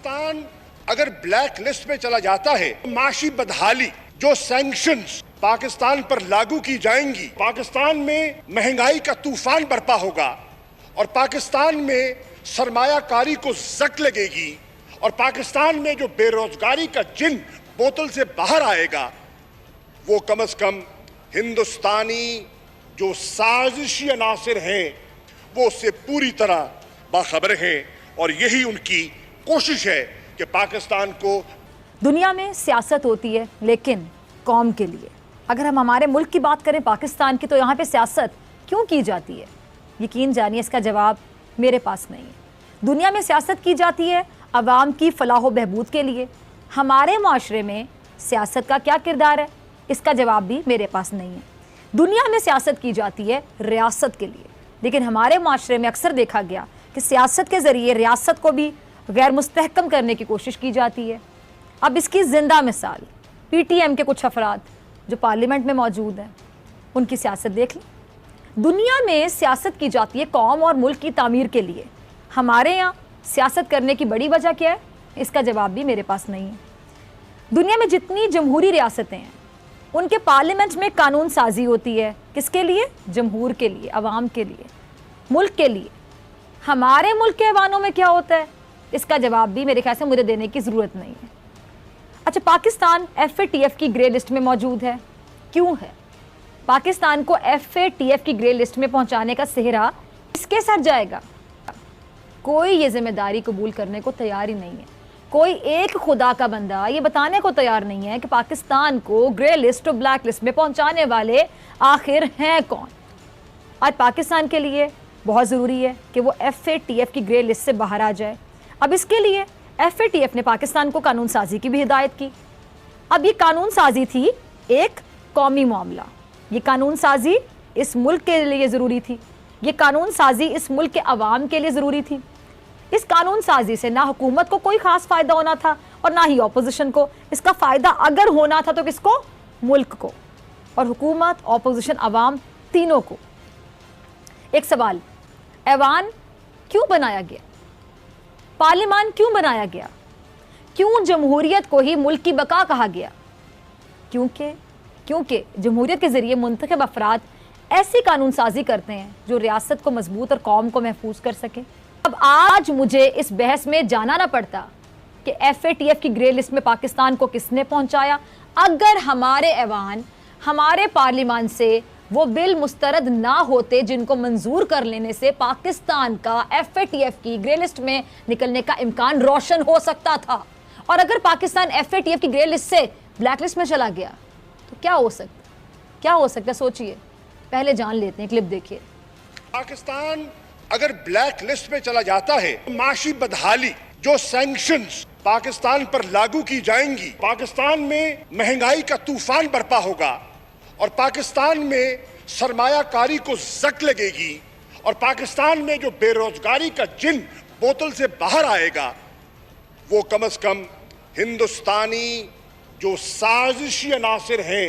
पाकिस्तान अगर black list में चला जाता है, माशी बदहाली जो सैंक्शंस पाकिस्तान पर लागू की जाएंगी, पाकिस्तान में महंगाई का तूफान बरपा होगा और पाकिस्तान में सरमायाकारी को जक लगेगी और पाकिस्तान में जो बेरोजगारी का जिन बोतल से बाहर आएगा, वो कम से कम हिंदुस्तानी जो साजिशी अनासिर हैं वो उससे पूरी तरह बाखबर हैं और यही उनकी कोशिश है कि पाकिस्तान को। दुनिया में सियासत होती है लेकिन कौम के लिए। अगर हम हमारे मुल्क की बात करें, पाकिस्तान की, तो यहाँ पे सियासत क्यों की जाती है? यकीन जानिए इसका जवाब मेरे पास नहीं है। दुनिया में सियासत की जाती है अवाम की फलाह बहबूद के लिए। हमारे माशरे में सियासत का क्या किरदार है, इसका जवाब भी मेरे पास नहीं है। दुनिया में सियासत की जाती है रियासत के लिए, लेकिन हमारे माशरे में अक्सर देखा गया कि सियासत के ज़रिए रियासत को भी गैर मुस्तहकम करने की कोशिश की जाती है। अब इसकी ज़िंदा मिसाल PTM के कुछ अफराद जो पार्लियामेंट में मौजूद हैं, उनकी सियासत देख लें। दुनिया में सियासत की जाती है कौम और मुल्क की तामीर के लिए। हमारे यहाँ सियासत करने की बड़ी वजह क्या है, इसका जवाब भी मेरे पास नहीं है। दुनिया में जितनी जमहूरी रियासतें हैं, उनके पार्लियामेंट में कानून साजी होती है। किसके लिए? जमहूर के लिए, अवाम के लिए, मुल्क के लिए। हमारे मुल्क के ऐवानों में क्या होता है, इसका जवाब भी मेरे ख्याल से मुझे देने की ज़रूरत नहीं है। अच्छा, पाकिस्तान FATF की ग्रे लिस्ट में मौजूद है। क्यों है? पाकिस्तान को FATF की ग्रे लिस्ट में पहुंचाने का सेहरा किसके सर जाएगा? कोई ये जिम्मेदारी कबूल करने को तैयार ही नहीं है। कोई एक खुदा का बंदा ये बताने को तैयार नहीं है कि पाकिस्तान को ग्रे लिस्ट और ब्लैक लिस्ट में पहुंचाने वाले आखिर हैं कौन। और पाकिस्तान के लिए बहुत ज़रूरी है कि वो FATF की ग्रे लिस्ट से बाहर आ जाए। अब इसके लिए FATF ने पाकिस्तान को कानून साजी की भी हिदायत की। अब ये कानून साजी थी एक कौमी मामला, ये कानून साजी इस मुल्क के लिए ज़रूरी थी, ये कानून साजी इस मुल्क के अवाम के लिए ज़रूरी थी। इस कानून साजी से ना हुकूमत को कोई ख़ास फ़ायदा होना था और ना ही ऑपोजिशन को। इसका फ़ायदा अगर होना था तो किसको? मुल्क को। और हुकूमत, ऑपोजिशन, अवाम, तीनों को। एक सवाल, ऐवान क्यों बनाया गया? पार्लियामान क्यों बनाया गया? क्यों जमहूरियत को ही मुल्क की बका कहा गया? क्योंकि जमहूरियत के ज़रिए मुंतखब अफराद ऐसी कानून साजी करते हैं जो रियासत को मजबूत और कौम को महफूज कर सके। अब आज मुझे इस बहस में जाना ना पड़ता कि FATF की ग्रे लिस्ट में पाकिस्तान को किसने पहुंचाया, अगर हमारे ऐवान, हमारे पार्लियामान से वो बिल मुस्तरद ना होते जिनको मंजूर कर लेने से पाकिस्तान का FATF की ग्रे लिस्ट में निकलने का इम्कान रोशन हो सकता था। और अगर पाकिस्तान FATF की ग्रे लिस्ट से ब्लैक लिस्ट में चला गया तो क्या हो सकता, क्या हो सकता? सोचिए, पहले जान लेते हैं, क्लिप देखिए। पाकिस्तान अगर ब्लैक लिस्ट में चला जाता है, माशी बदहाली जो सैंक्शंस पाकिस्तान पर लागू की जाएंगी, पाकिस्तान में महंगाई का तूफान बरपा होगा और पाकिस्तान में सरमायाकारी को जक लगेगी और पाकिस्तान में जो बेरोजगारी का जिन बोतल से बाहर आएगा, वो कम से कम हिंदुस्तानी जो साजिशी अनासिर हैं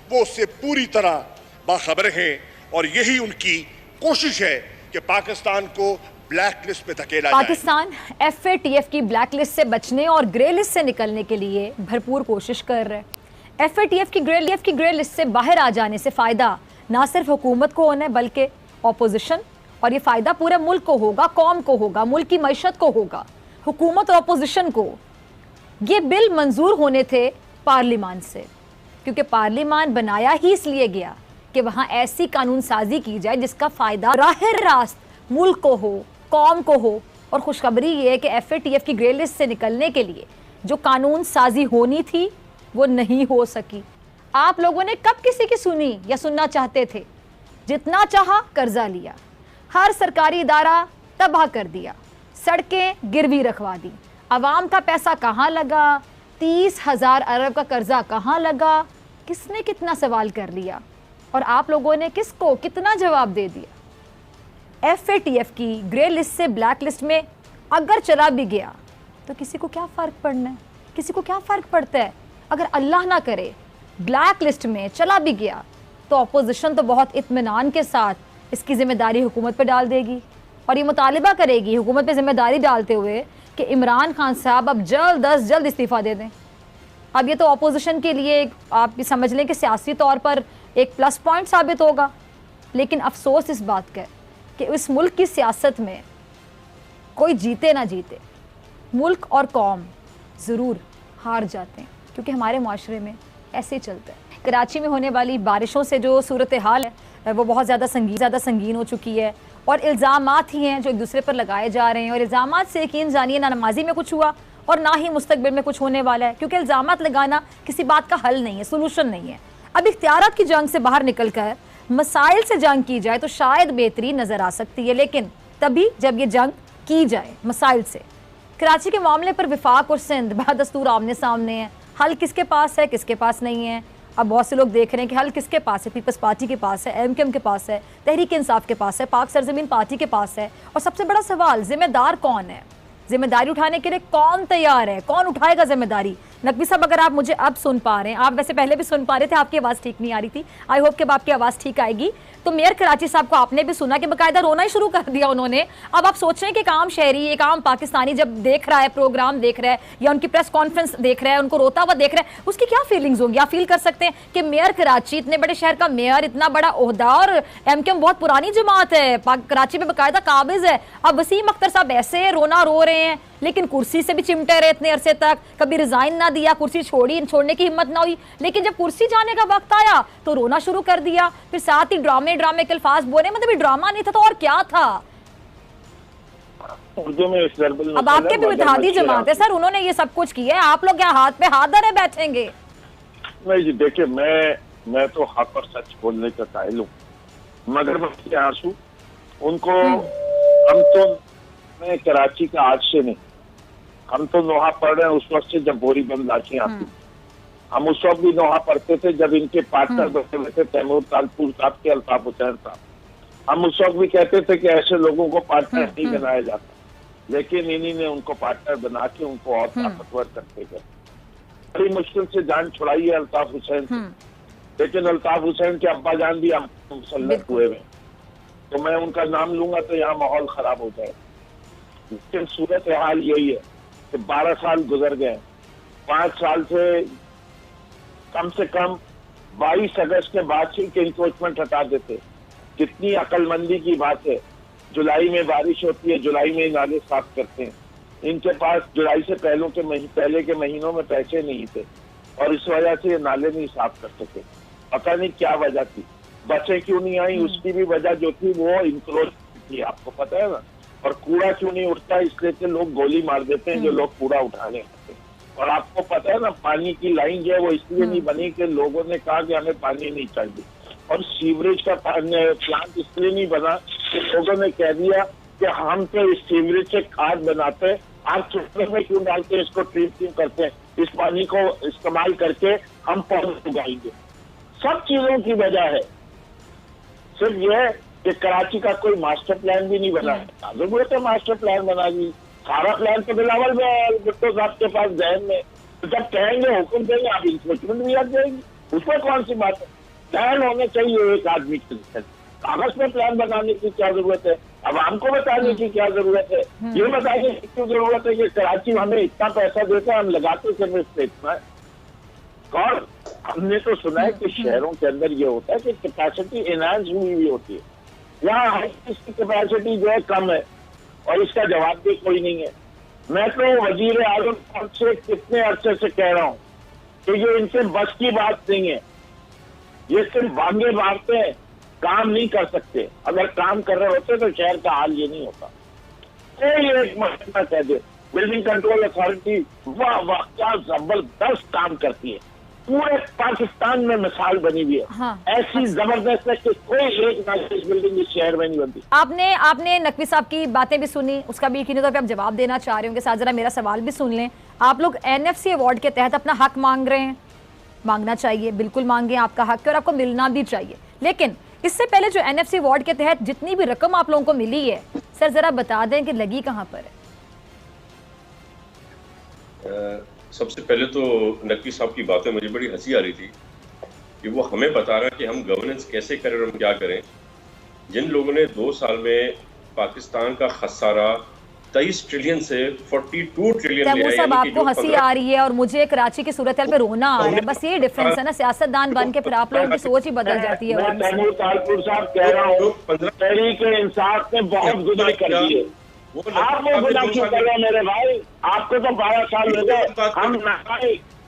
वो उससे पूरी तरह बाखबर हैं और यही उनकी कोशिश है कि पाकिस्तान को ब्लैक लिस्ट में धकेला जाए। पाकिस्तान FATF की ब्लैक लिस्ट से बचने और ग्रे लिस्ट से निकलने के लिए भरपूर कोशिश कर रहा है। FATF की ग्रे लिस्ट से बाहर आ जाने से फ़ायदा ना सिर्फ हुकूमत को होना है बल्कि ऑपोजिशन, और ये फ़ायदा पूरे मुल्क को होगा, कौम को होगा, मुल्क की मईशत को होगा, हुकूमत और ऑपोजिशन को। ये बिल मंजूर होने थे पार्लियामान से, क्योंकि पार्लियामान बनाया ही इसलिए गया कि वहाँ ऐसी कानून साजी की जाए जिसका फ़ायदा राह रास्त मुल्क को हो, कौम को हो। और खुशखबरी ये है कि FATF की ग्रे लिस्ट से निकलने के लिए जो कानून साजी होनी थी वो नहीं हो सकी। आप लोगों ने कब किसी की सुनी या सुनना चाहते थे? जितना चाहा कर्जा लिया, हर सरकारी इदारा तबाह कर दिया, सड़कें गिरवी रखवा दी, अवाम का पैसा कहाँ लगा, 30,000 अरब का कर्जा कहाँ लगा, किसने कितना सवाल कर लिया और आप लोगों ने किसको कितना जवाब दे दिया। FATF की ग्रे लिस्ट से ब्लैक लिस्ट में अगर चला भी गया तो किसी को क्या फ़र्क पड़ना है? किसी को क्या फ़र्क पड़ता है? अगर अल्लाह ना करे ब्लैक लिस्ट में चला भी गया तो अपोजिशन तो बहुत इत्मीनान के साथ इसकी ज़िम्मेदारी हुकूमत पर डाल देगी और ये मुतालिबा करेगी हुकूमत पर ज़िम्मेदारी डालते हुए कि इमरान खान साहब अब जल्द अज जल्द इस्तीफ़ा दे दें। अब ये तो अपोजिशन के लिए आप समझ लें कि सियासी तौर पर एक प्लस पॉइंट साबित होगा, लेकिन अफसोस इस बात का है कि इस मुल्क की सियासत में कोई जीते ना जीते, मुल्क और कौम ज़रूर हार जाते हैं, क्योंकि हमारे माशरे में ऐसे ही चलता है। कराची में होने वाली बारिशों से जो सूरत हाल है वो बहुत ज़्यादा संगीन हो चुकी है, और इल्ज़ामात ही हैं जो एक दूसरे पर लगाए जा रहे हैं, और इल्ज़ामात से यकीन जानिए ना नमाजी में कुछ हुआ और ना ही मुस्तकबिल में कुछ होने वाला है, क्योंकि इल्ज़ामात लगाना किसी बात का हल नहीं है, सोल्यूशन नहीं है। अब इख्तियारात की जंग से बाहर निकल कर मसाइल से जंग की जाए तो शायद बेहतरी नज़र आ सकती है, लेकिन तभी जब ये जंग की जाए मसाइल से। कराची के मामले पर वफाक और सिंध बदस्तूर आमने सामने हैं, हल किसके पास है किसके पास नहीं है। अब बहुत से लोग देख रहे हैं कि हल किसके पास है, पीपल्स पार्टी के पास है, एमकेएम के पास है, तहरीक इंसाफ के पास है, पाक सरजमीन पार्टी के पास है। और सबसे बड़ा सवाल, जिम्मेदार कौन है, जिम्मेदारी उठाने के लिए कौन तैयार है, कौन उठाएगा जिम्मेदारी। नकवी साहब, अगर आप मुझे अब सुन पा रहे हैं, आप वैसे पहले भी सुन पा रहे थे, आपकी आवाज़ ठीक नहीं आ रही थी, आई होप कि अब आपकी आवाज़ ठीक आएगी। तो मेयर कराची साहब को आपने भी सुना कि बाकायदा रोना ही शुरू कर दिया उन्होंने। अब आप सोच रहे हैं कि एक आम शहरी, एक आम पाकिस्तानी जब देख रहा है, प्रोग्राम देख रहा है या उनकी प्रेस कॉन्फ्रेंस देख रहा है, उनको रोता हुआ देख रहा है, उसकी क्या फीलिंग्स होंगी। आप फील कर सकते हैं कि मेयर कराची, इतने बड़े शहर का मेयर, इतना बड़ा ओहदा, और एमकेएम बहुत पुरानी जमात है, कराची में बाकायदा काबिज है। अब वसीम अख्तर साहब ऐसे रोना रो रहे हैं, लेकिन कुर्सी से भी चिमटे रहे इतने अरसे तक, कभी रिजाइन ना दिया, कुर्सी छोड़ने की हिम्मत ना हुई, लेकिन जब कुर्सी जाने का वक्त आया तो रोना शुरू कर दिया। फिर साथ ही ड्रामे के अल्फाज बोले, मतलब ये ड्रामा नहीं था तो और क्या था। उर्दू में अब आपके भी विधादी जमात है सर, उन्होंने ये सब कुछ किया है, आप लोग क्या हाथ पे हाथ धरे बैठेंगे। नहीं जी, देखिए मैं तो हक और सच बोलने का कायल हूँ, मगर बच्चे आंसू उनको, हम तो मैं कराची का आज से नहीं, हम तो नोहा पढ़ रहे हैं उस वक्त से जब बोरी बंद लाठी आती। हम उस वक्त भी नोहा पढ़ते थे जब इनके पार्टनर बैठे हुए थे तैमूर तालपुर साहब के अल्ताफ हुसैन साहब। हम उस वक्त भी कहते थे कि ऐसे लोगों को पार्टनर नहीं बनाया जाता, लेकिन इन्हीं ने उनको पार्टनर बना के उनको और ताकतवर करते गए। बड़ी मुश्किल से जान छुड़ाई है अल्ताफ हुसैन से, लेकिन अल्ताफ हुसैन के अब्बा जान भी हम मुसल्लत हुए हैं, तो मैं उनका नाम लूंगा तो यहाँ माहौल खराब हो जाए। लेकिन सूरत हाल यही है कि 12 साल गुजर गए, 5 साल से कम 22 अगस्त के बाद से इंक्रोचमेंट हटा देते। कितनी अक्लमंदी की बात है, जुलाई में बारिश होती है, जुलाई में नाले साफ करते हैं। इनके पास जुलाई से पहले के महीनों में पैसे नहीं थे और इस वजह से ये नाले नहीं साफ कर सके। पता नहीं क्या वजह थी, बसें क्यों नहीं आई, उसकी भी वजह जो थी वो इंक्रोच थी, आपको पता है ना। और कूड़ा क्यों नहीं उठता, इसलिए कि लोग गोली मार देते हैं जो लोग कूड़ा उठाने आते हैं। और आपको पता है ना, पानी की लाइन जो है वो इसलिए नहीं बनी कि लोगों ने कहा कि हमें पानी नहीं चाहिए। और सीवरेज का प्लांट इसलिए नहीं बना कि लोगों ने कह दिया कि हम तो इस सीवरेज से खाद बनाते हैं, आप चुटने में क्यों डालते हैं, इसको ट्रीट क्यों करते हैं, इस पानी को इस्तेमाल करके हम पौधे उगाएंगे। सब चीजों की वजह है, सिर्फ यह कि कराची का कोई मास्टर प्लान भी नहीं बना है। जरूरत है मास्टर प्लान बना दी, सारा प्लान तो बिलावल में भुट्टो साहब के पास जहन में, तो जब कहेंगे हुक्म देंगे आप इंक्रोचमेंट भी लग जाएगी, उसमें कौन सी बात है। प्लान होने चाहिए एक आदमी के लिए, कागज में प्लान बनाने की क्या जरूरत है, अब हमको बताने की क्या जरूरत है, ये बताने की क्यों जरूरत है कि कराची हमें इतना पैसा देता है, हम लगाते सिर्फ इतना है। और हमने तो सुना है कि शहरों के अंदर ये होता है कि कैपेसिटी एनहांस हुई होती है, यहाँ इसकी कैपेसिटी जो है कम है और इसका जवाब भी कोई नहीं है। मैं तो वजीर आजम साहब से कितने अरसे से कह रहा हूँ कि ये इनसे बस की बात नहीं है, ये सिर्फ भांगे मारते हैं, काम नहीं कर सकते। अगर काम कर रहे होते तो शहर का हाल ये नहीं होता। कोई एक मसला कह दे, बिल्डिंग कंट्रोल अथॉरिटी वाह वाह क्या जबरदस्त काम करती है, पूरे पाकिस्तान में मिसाल बनी हुई है। हाँ। ऐसी जबरदस्त है कि कोई एक नालिश बिल्डिंग इस शहर में नहीं बनती। आपने नकवी साहब की बातें भी सुनी, उसका भी यकीनी तौर पे आप जवाब देना चाह रहे होंगे, साथ जरा मेरा सवाल भी सुन लें। आप लोग एनएफसी अवार्ड के तहत अपना हक मांग रहे हैं, मांगना चाहिए, बिल्कुल मांगे, आपका हक है और आपको मिलना भी चाहिए। लेकिन इससे पहले जो एनएफसी अवार्ड के तहत जितनी भी रकम आप लोगों को मिली है, सर जरा बता दें कि लगी कहाँ पर है। सबसे पहले तो नकवी साहब की बातें मुझे बड़ी हंसी आ रही थी कि वो हमें बता रहा है कि हम गवर्नेंस कैसे करें और हम क्या करें। जिन लोगों ने 2 साल में पाकिस्तान का खसारा 23 ट्रिलियन से 42 ट्रिलियन तैमूर साहब, आपको हंसी आ रही है और मुझे कराची की सूरत हाल पे रोना आ रहा है, बस ये डिफरेंस है ना, सियासतदान बन के फिर आप लोगों की सोच ही बदल जाती है। मैं तैमूर तारपुर साहब कह रहा हूँ, तहरीक इंसाफ ने बहुत गुनाह कर दिए। आप वो गुनाह क्यों कर रहे हैं मेरे भाई? आपको तो 12 साल हो गए, हम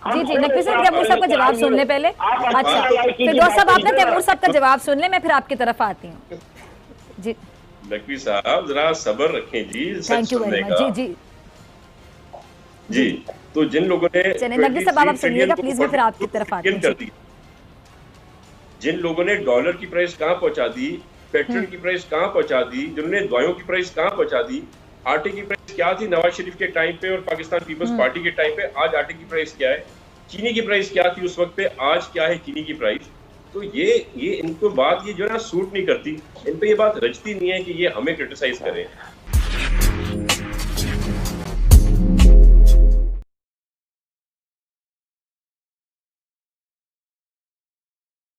जी जी, नकवी साहब तैमूर साहब का जवाब सुन ले पहले। अच्छा, फिरदौस साहब आपने तैमूर साहब का जवाब सुन ले, मैं फिर आपकी तरफ आती हूँ। जी नकवी साहब जरा सब्र रखें जी, थैंक यू वेरी मच। जी जी जी, तो जिन लोगों ने नकवी साहब आप सुनिएगा प्लीज, मैं फिर आपकी तरफ आती हूँ। जिन लोगों ने डॉलर की प्राइस कहाँ पहुंचा दी, पेट्रोल की प्राइस कहाँ पहुंचा दी, जिन्होंने दवाइयों की प्राइस कहाँ पहुंचा दी, आटे की प्राइस क्या थी नवाज शरीफ के टाइम पे और पाकिस्तान पीपल्स पार्टी के टाइम पे, आज आटे की प्राइस क्या है, चीनी की प्राइस क्या थी उस वक्त पे, आज क्या है चीनी की प्राइस। तो ये इनको बात ये जो है ना सूट नहीं करती, इन पे ये बात रचती नहीं है कि ये हमें क्रिटिसाइज करें।